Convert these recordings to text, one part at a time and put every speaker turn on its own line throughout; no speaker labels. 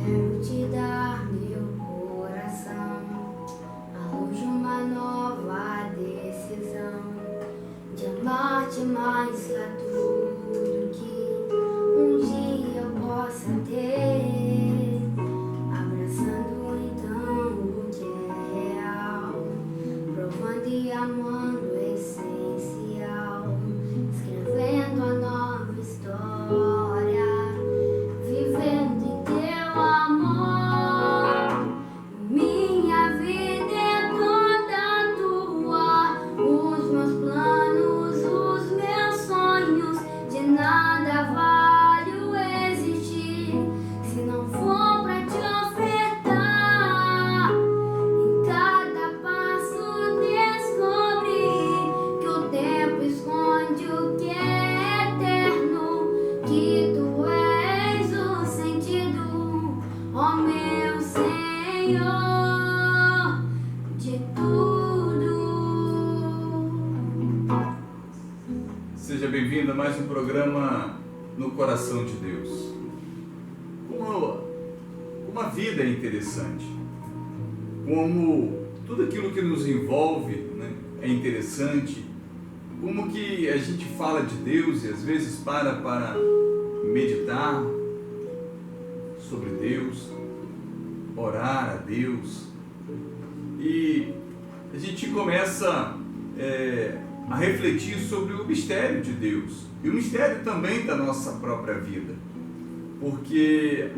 Quero te dar meu coração, a luz de uma nova decisão, de amar-te mais que a tudo que um dia eu possa ter, abraçando então o que é real, provando e amando o essencial, escrevendo a nova história, vivendo em teu amor. Minha vida é toda tua, os meus planos, os meus sonhos, de nada vale o existir se não for pra te ofertar. Em cada passo descobri que o tempo esconde o que é eterno, que tu és o sentido, ó meu Senhor, de tudo.
Seja bem-vindo a mais um programa No Coração de Deus. Como a vida é interessante, como tudo aquilo que nos envolve, né, é interessante, como que a gente fala de Deus e às vezes para meditar sobre Deus, orar a Deus, e a gente começa a refletir sobre o mistério de Deus e o mistério também da nossa própria vida, porque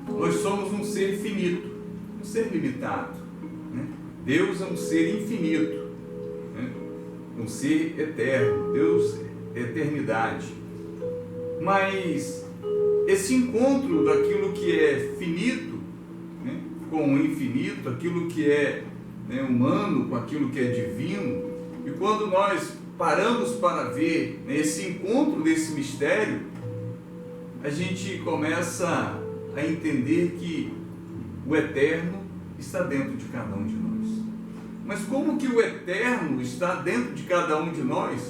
nós somos um ser finito, um ser limitado, né? Deus é um ser infinito, né? Um ser eterno, Deus é eternidade, mas esse encontro daquilo que é finito, né, com o infinito, aquilo que é, né, humano com aquilo que é divino, e quando nós paramos para ver, né, esse encontro desse mistério, a gente começa a entender que o eterno está dentro de cada um de nós. Mas como que o eterno está dentro de cada um de nós?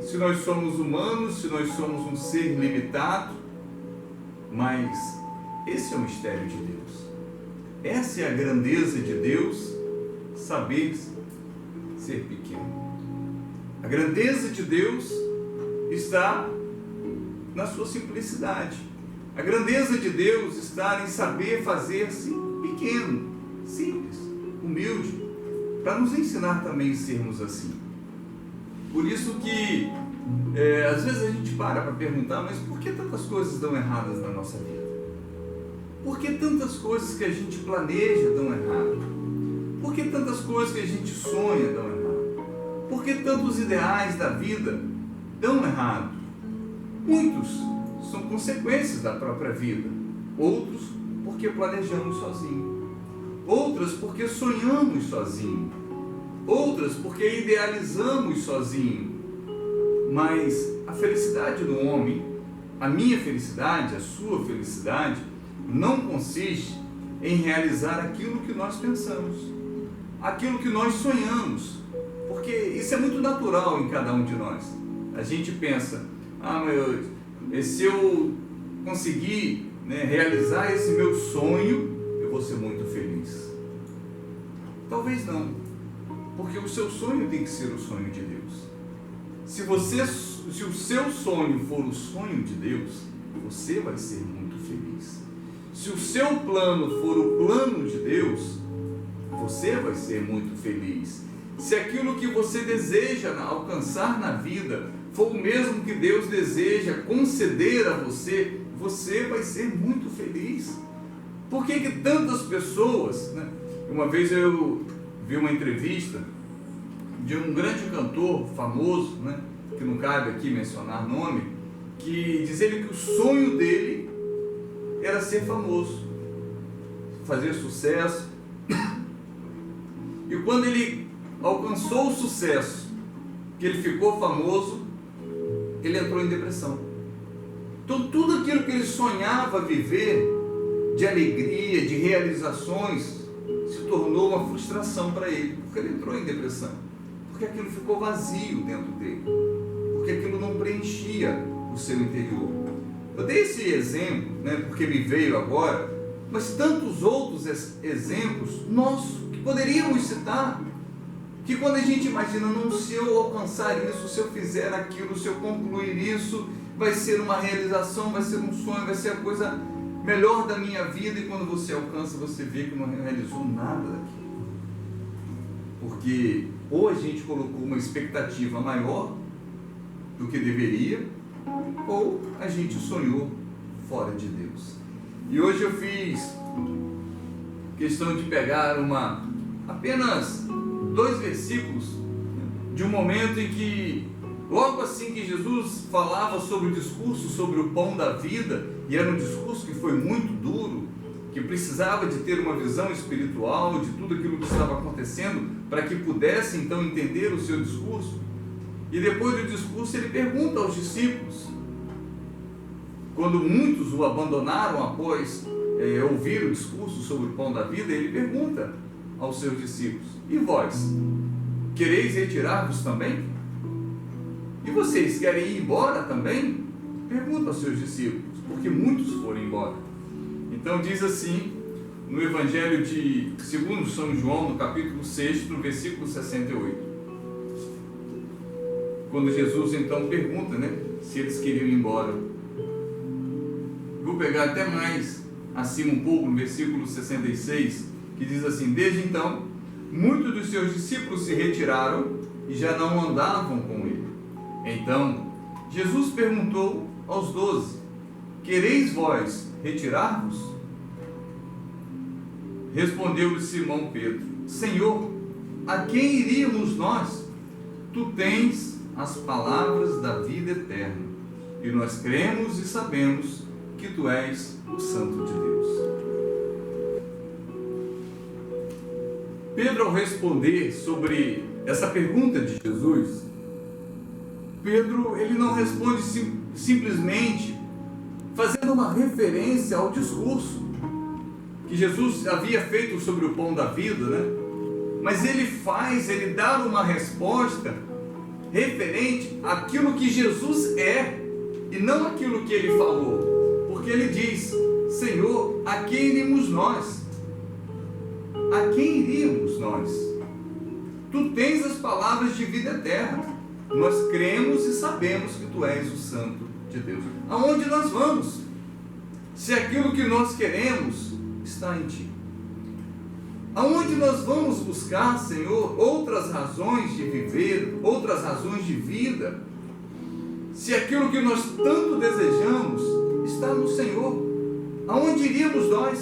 Se nós somos humanos, se nós somos um ser limitado, mas esse é o mistério de Deus. Essa é a grandeza de Deus, saber ser pequeno. A grandeza de Deus está na sua simplicidade. A grandeza de Deus está em saber fazer-se pequeno, simples, humilde, para nos ensinar também a sermos assim. Por isso que às vezes a gente para perguntar, mas por que tantas coisas dão erradas na nossa vida? Por que tantas coisas que a gente planeja dão errado? Por que tantas coisas que a gente sonha dão errado? Por que tantos ideais da vida dão errado? Muitos são consequências da própria vida, outros porque planejamos sozinhos, outras porque sonhamos sozinhos, outras porque idealizamos sozinhos. Mas a felicidade do homem, a minha felicidade, a sua felicidade, não consiste em realizar aquilo que nós pensamos, aquilo que nós sonhamos, porque isso é muito natural em cada um de nós. A gente pensa, se eu conseguir, né, realizar esse meu sonho, eu vou ser muito feliz. Talvez não, porque o seu sonho tem que ser o sonho de Deus. Se o seu sonho for o sonho de Deus, você vai ser muito feliz. Se o seu plano for o plano de Deus, você vai ser muito feliz. Se aquilo que você deseja alcançar na vida for o mesmo que Deus deseja conceder a você, você vai ser muito feliz. Por que tantas pessoas, né? Uma vez eu vi uma entrevista de um grande cantor famoso, né, que não cabe aqui mencionar nome, que diz ele que o sonho dele era ser famoso, fazer sucesso. E quando ele alcançou o sucesso, que ele ficou famoso, ele entrou em depressão. Então tudo aquilo que ele sonhava viver, de alegria, de realizações, se tornou uma frustração para ele, porque ele entrou em depressão, porque aquilo ficou vazio dentro dele, porque aquilo não preenchia o seu interior. Eu dei esse exemplo, né, porque me veio agora, mas tantos outros exemplos nossos que poderíamos citar, que quando a gente imagina, não, se eu alcançar isso, se eu fizer aquilo, se eu concluir isso, vai ser uma realização, vai ser um sonho, vai ser a coisa melhor da minha vida, e quando você alcança, você vê que não realizou nada daquilo. Porque ou a gente colocou uma expectativa maior do que deveria, ou a gente sonhou fora de Deus. E hoje eu fiz questão de pegar apenas 2 versículos de um momento em que, logo assim que Jesus falava sobre o discurso sobre o pão da vida, e era um discurso que foi muito duro, que precisava de ter uma visão espiritual de tudo aquilo que estava acontecendo, para que pudesse então entender o seu discurso. E depois do discurso ele pergunta aos discípulos, quando muitos o abandonaram após ouvir o discurso sobre o pão da vida, ele pergunta aos seus discípulos: e vós, quereis retirar-vos também? E vocês querem ir embora também? Pergunta aos seus discípulos, porque muitos foram embora. Então diz assim, no Evangelho de segundo São João, no capítulo 6, no versículo 68. Quando Jesus então pergunta, se eles queriam ir embora. Vou pegar até mais acima um pouco, no versículo 66, que diz assim: desde então, muitos dos seus discípulos se retiraram e já não andavam com ele. Então, Jesus perguntou aos 12: quereis vós retirar-vos? Respondeu-lhe Simão Pedro: Senhor, a quem iríamos nós? Tu tens as palavras da vida eterna, e nós cremos e sabemos que tu és o Santo de Deus. Pedro, ao responder sobre essa pergunta de Jesus, Pedro ele não responde simplesmente fazendo uma referência ao discurso que Jesus havia feito sobre o pão da vida, mas ele dá uma resposta referente àquilo que Jesus é, e não aquilo que ele falou. Porque ele diz: Senhor, a quem iríamos nós? A quem iríamos nós? Tu tens as palavras de vida eterna. Nós cremos e sabemos que tu és o Santo de Deus. Aonde nós vamos? Se aquilo que nós queremos está em ti. Aonde nós vamos buscar, Senhor, outras razões de viver, outras razões de vida, se aquilo que nós tanto desejamos está no Senhor? Aonde iríamos nós?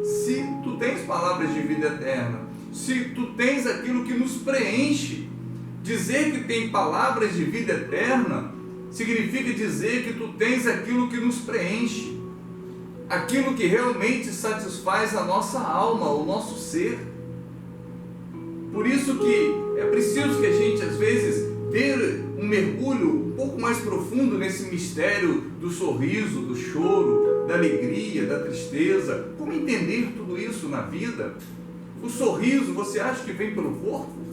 Se tu tens palavras de vida eterna, se tu tens aquilo que nos preenche. Dizer que tem palavras de vida eterna significa dizer que tu tens aquilo que nos preenche, aquilo que realmente satisfaz a nossa alma, o nosso ser. Por isso que é preciso que a gente às vezes ter um mergulho um pouco mais profundo nesse mistério do sorriso, do choro, da alegria, da tristeza. Como entender tudo isso na vida? O sorriso, você acha que vem pelo corpo?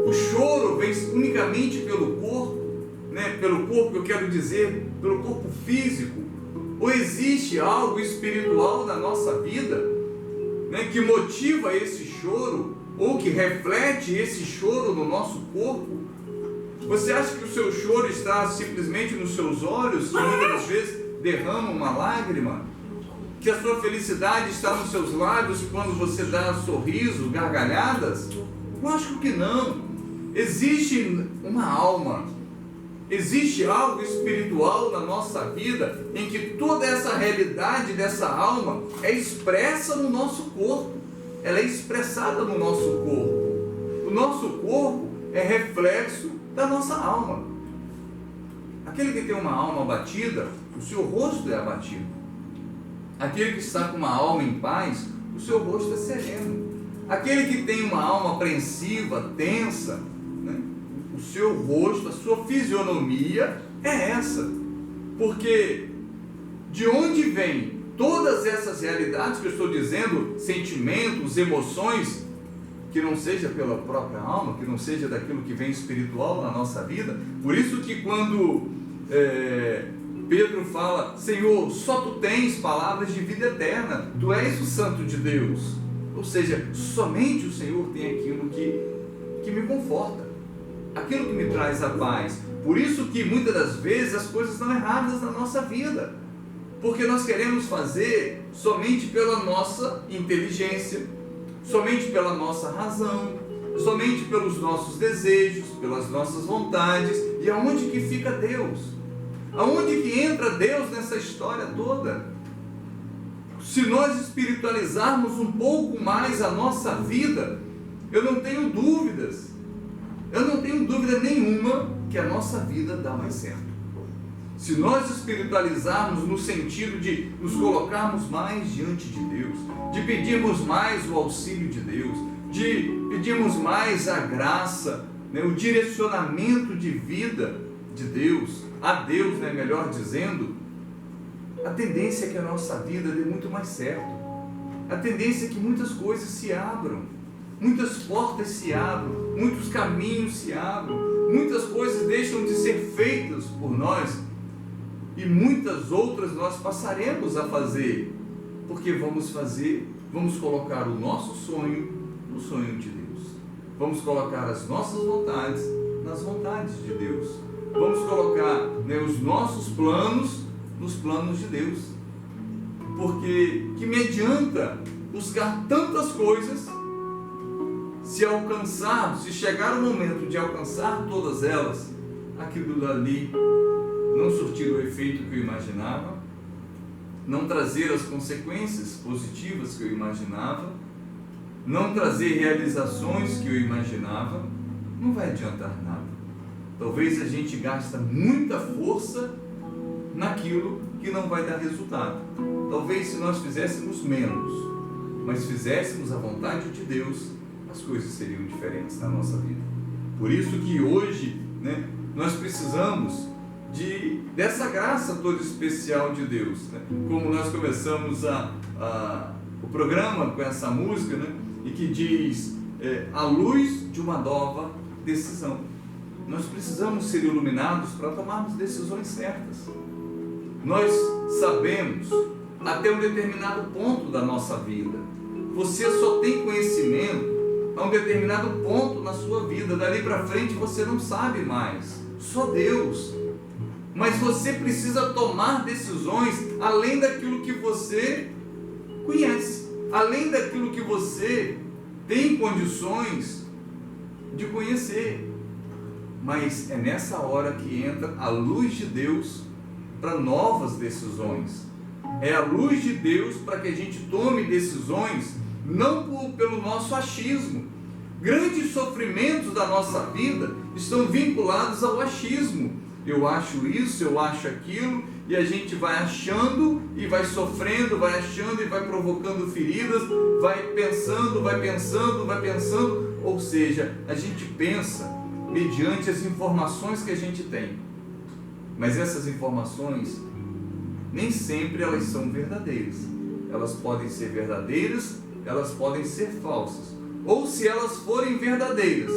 O choro vem unicamente pelo corpo, pelo corpo, eu quero dizer, pelo corpo físico? Ou existe algo espiritual na nossa vida, que motiva esse choro, ou que reflete esse choro no nosso corpo? Você acha que o seu choro está simplesmente nos seus olhos, que muitas das vezes derrama uma lágrima? Que a sua felicidade está nos seus lábios quando você dá sorrisos, gargalhadas? Lógico que não. Existe uma alma, existe algo espiritual na nossa vida, em que toda essa realidade dessa alma é expressa no nosso corpo, ela é expressada no nosso corpo. O nosso corpo é reflexo da nossa alma. Aquele que tem uma alma abatida, o seu rosto é abatido. Aquele que está com uma alma em paz, o seu rosto é sereno. Aquele que tem uma alma apreensiva, tensa, o seu rosto, a sua fisionomia é essa. Porque de onde vem todas essas realidades que eu estou dizendo, sentimentos, emoções, que não seja pela própria alma, que não seja daquilo que vem espiritual na nossa vida? Por isso que quando Pedro fala: Senhor, só tu tens palavras de vida eterna, tu és o Santo de Deus. Ou seja, somente o Senhor tem aquilo que me conforta, aquilo que me traz a paz. Por isso que muitas das vezes as coisas estão erradas na nossa vida, porque nós queremos fazer somente pela nossa inteligência, somente pela nossa razão, somente pelos nossos desejos, pelas nossas vontades. E aonde que fica Deus? Aonde que entra Deus nessa história toda? Se nós espiritualizarmos um pouco mais a nossa vida, eu não tenho dúvida nenhuma que a nossa vida dá mais certo. Se nós espiritualizarmos no sentido de nos colocarmos mais diante de Deus, de pedirmos mais o auxílio de Deus, de pedirmos mais a graça, né, o direcionamento de vida de Deus, a Deus, né, melhor dizendo, a tendência é que a nossa vida dê muito mais certo. A tendência é que muitas coisas se abram, muitas portas se abram, muitos caminhos se abram, muitas coisas deixam de ser feitas por nós e muitas outras nós passaremos a fazer, porque vamos colocar o nosso sonho no sonho de Deus, vamos colocar as nossas vontades nas vontades de Deus, vamos colocar, né, os nossos planos nos planos de Deus, porque que me adianta buscar tantas coisas se chegar o momento de alcançar todas elas, aquilo dali não surtir o efeito que eu imaginava, não trazer as consequências positivas que eu imaginava, não trazer realizações que eu imaginava, não vai adiantar nada. Talvez a gente gaste muita força naquilo que não vai dar resultado. Talvez se nós fizéssemos menos, mas fizéssemos a vontade de Deus, as coisas seriam diferentes na nossa vida. Por isso que hoje, né, nós precisamos dessa graça toda especial de Deus, né? Como nós começamos o programa com essa música, né, e que diz a luz de uma nova decisão. Nós precisamos ser iluminados para tomarmos decisões certas. Nós sabemos até um determinado ponto da nossa vida. Você só tem conhecimento a um determinado ponto na sua vida. Dali para frente você não sabe mais. Só Deus. Mas você precisa tomar decisões além daquilo que você conhece, além daquilo que você tem condições de conhecer. Mas é nessa hora que entra a luz de Deus para novas decisões. É a luz de Deus para que a gente tome decisões não pelo nosso achismo. Grandes sofrimentos da nossa vida estão vinculados ao achismo. Eu acho isso, eu acho aquilo, e a gente vai achando e vai sofrendo, vai achando e vai provocando feridas, vai pensando, ou seja, a gente pensa mediante as informações que a gente tem, mas essas informações nem sempre elas são verdadeiras. Elas podem ser verdadeiras, elas podem ser falsas, ou se elas forem verdadeiras,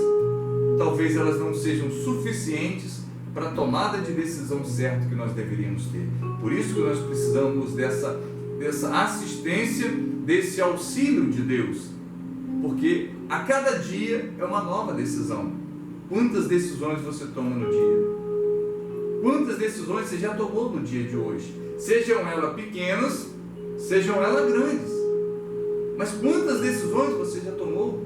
talvez elas não sejam suficientes para a tomada de decisão certa que nós deveríamos ter. Por isso que nós precisamos dessa assistência, desse auxílio de Deus, porque a cada dia é uma nova decisão. Quantas decisões você toma no dia? Quantas decisões você já tomou no dia de hoje? Sejam elas pequenas, sejam elas grandes. Mas quantas decisões você já tomou?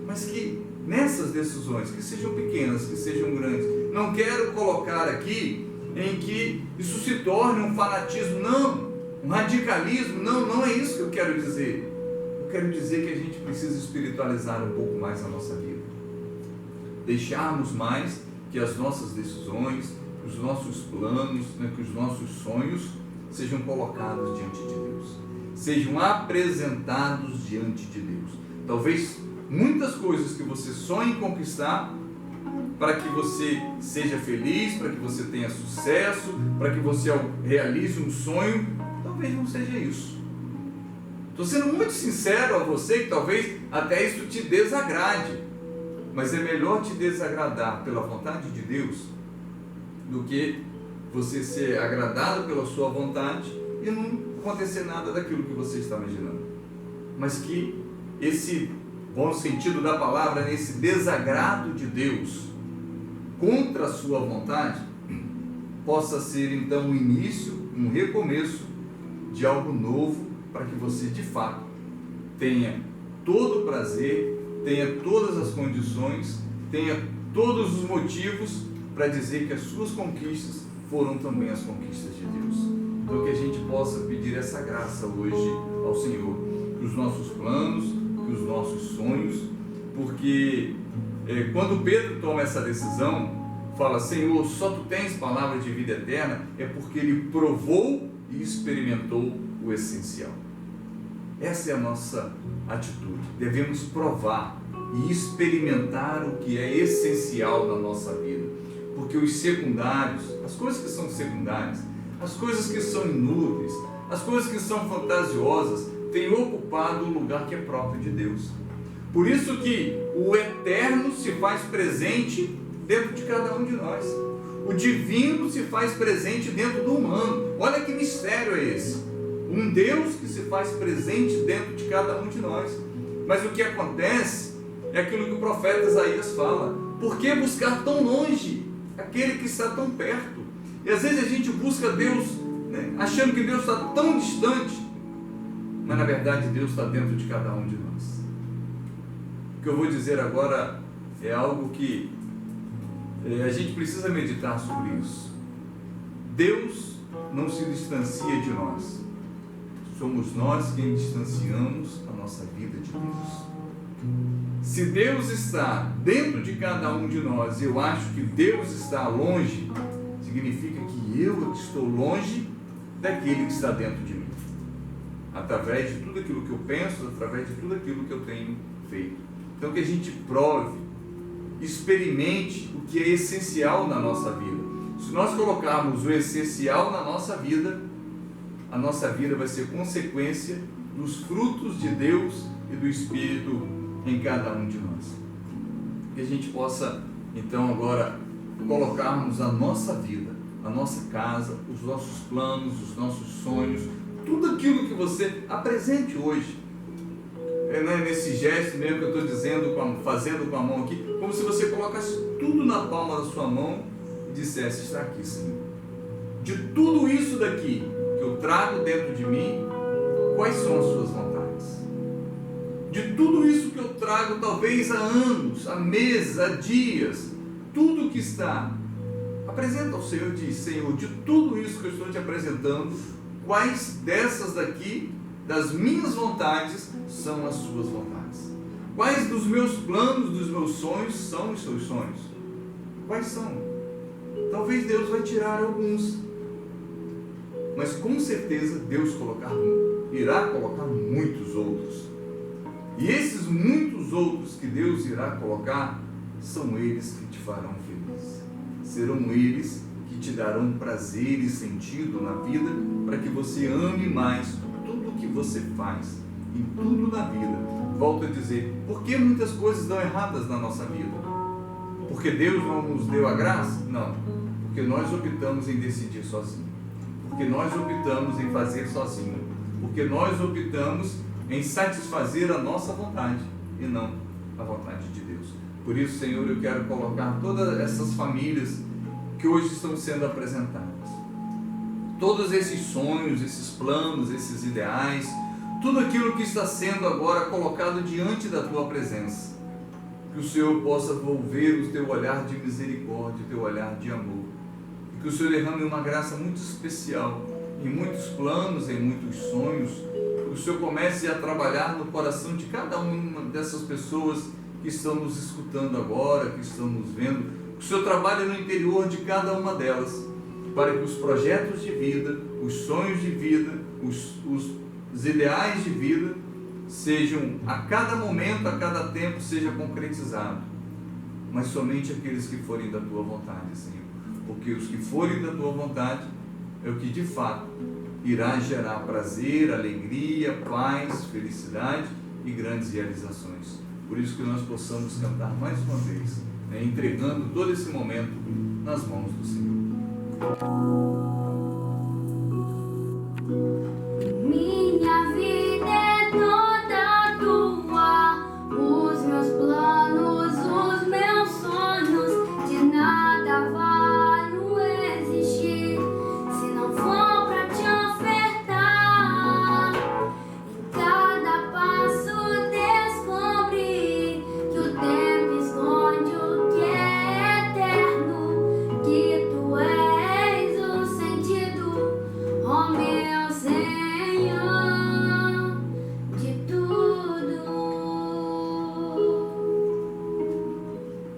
Mas que nessas decisões, que sejam pequenas, que sejam grandes, não quero colocar aqui em que isso se torne um fanatismo, não, um radicalismo, não é isso que eu quero dizer. Eu quero dizer que a gente precisa espiritualizar um pouco mais a nossa vida. Deixarmos mais que as nossas decisões, os nossos planos, né, que os nossos sonhos sejam colocados diante de Deus, sejam apresentados diante de Deus. Talvez muitas coisas que você sonha em conquistar, para que você seja feliz, para que você tenha sucesso, para que você realize um sonho, talvez não seja isso. Estou sendo muito sincero a você que talvez até isso te desagrade, mas é melhor te desagradar pela vontade de Deus do que você ser agradado pela sua vontade e não acontecer nada daquilo que você está imaginando. Mas que esse bom sentido da palavra, nesse desagrado de Deus contra a sua vontade, possa ser então um início, um recomeço de algo novo, para que você de fato tenha todo o prazer, tenha todas as condições, tenha todos os motivos para dizer que as suas conquistas foram também as conquistas de Deus. Então que a gente possa pedir essa graça hoje ao Senhor, que os nossos planos, que os nossos sonhos, porque quando Pedro toma essa decisão, fala: Senhor, só Tu tens palavra de vida eterna, é porque ele provou e experimentou o essencial. Essa é a nossa atitude. Devemos provar e experimentar o que é essencial na nossa vida, porque os secundários, as coisas que são secundárias, as coisas que são inúteis, as coisas que são fantasiosas, têm ocupado o lugar que é próprio de Deus. Por isso que o eterno se faz presente dentro de cada um de nós. O divino se faz presente dentro do humano. Olha que mistério é esse. Um Deus que se faz presente dentro de cada um de nós. Mas o que acontece é aquilo que o profeta Isaías fala: por que buscar tão longe aquele que está tão perto? E às vezes a gente busca Deus, achando que Deus está tão distante, mas na verdade Deus está dentro de cada um de nós. O que eu vou dizer agora é algo que a gente precisa meditar sobre isso. Deus não se distancia de nós. Somos nós quem distanciamos a nossa vida de Deus. Se Deus está dentro de cada um de nós, eu acho que Deus está longe, significa que eu estou longe daquele que está dentro de mim. Através de tudo aquilo que eu penso, através de tudo aquilo que eu tenho feito. Então que a gente prove, experimente o que é essencial na nossa vida. Se nós colocarmos o essencial na nossa vida, a nossa vida vai ser consequência dos frutos de Deus e do Espírito em cada um de nós. Que a gente possa, então, agora colocarmos a nossa vida, a nossa casa, os nossos planos, os nossos sonhos, tudo aquilo que você apresente hoje. Nesse gesto mesmo que eu estou dizendo, fazendo com a mão aqui, como se você colocasse tudo na palma da sua mão e dissesse: está aqui, Senhor. De tudo isso daqui que eu trago dentro de mim, quais são as suas vontades? De tudo isso que eu trago, talvez há anos, há meses, há dias, tudo que está, apresenta ao Senhor e diz: Senhor, de tudo isso que eu estou te apresentando, quais dessas daqui, das minhas vontades, são as suas vontades? Quais dos meus planos, dos meus sonhos, são os seus sonhos? Quais são? Talvez Deus vai tirar alguns, mas com certeza Deus irá colocar muitos outros. E esses muitos outros que Deus irá colocar, são eles que te farão feliz. Serão eles que te darão prazer e sentido na vida, para que você ame mais tudo o que você faz, em tudo na vida. Volto a dizer, por que muitas coisas dão erradas na nossa vida? Porque Deus não nos deu a graça? Não. Porque nós optamos em decidir sozinho. Porque nós optamos em fazer sozinho. Porque nós optamos em satisfazer a nossa vontade e não a vontade de Deus. Por isso, Senhor, eu quero colocar todas essas famílias que hoje estão sendo apresentadas, todos esses sonhos, esses planos, esses ideais, tudo aquilo que está sendo agora colocado diante da Tua presença, que o Senhor possa volver o Teu olhar de misericórdia, o Teu olhar de amor, e que o Senhor derrame uma graça muito especial em muitos planos, em muitos sonhos, que o Senhor comece a trabalhar no coração de cada uma dessas pessoas que estão nos escutando agora, que estão nos vendo, que o Senhor trabalhe no interior de cada uma delas, para que os projetos de vida, os sonhos de vida, os ideais de vida, sejam a cada momento, a cada tempo, seja concretizado, mas somente aqueles que forem da Tua vontade, Senhor, porque os que forem da Tua vontade é o que de fato irá gerar prazer, alegria, paz, felicidade e grandes realizações. Por isso que nós possamos cantar mais uma vez, entregando todo esse momento nas mãos do Senhor.
Minha vida é toda tua, os meus planos, os meus sonhos, de nada vale existir se não for pra te ofertar. Em cada passo descobri que o tempo esconde o que é eterno, que tu és o sentido, ó meu Senhor, de tudo.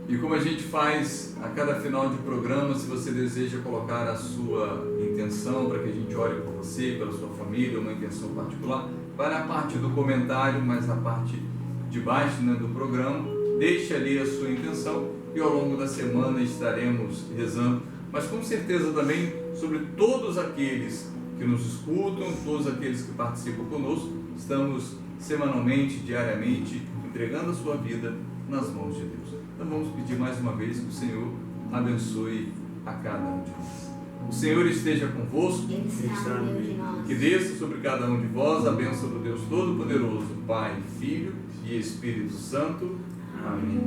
E como a gente faz a cada final de programa, se você deseja colocar a sua intenção para que a gente ore por você, pela sua família, uma intenção particular, vai na parte do comentário, mas na parte de baixo, né, do programa, deixe ali a sua intenção e ao longo da semana estaremos rezando, mas com certeza também sobre todos aqueles que nos escutam, todos aqueles que participam conosco, estamos semanalmente, diariamente, entregando a sua vida nas mãos de Deus. Então vamos pedir mais uma vez que o Senhor abençoe a cada um de nós. O Senhor esteja convosco,
Ele está no meio de nós.
que desça sobre cada um de vós a bênção do Deus Todo-Poderoso, Pai, Filho e Espírito Santo. Amém.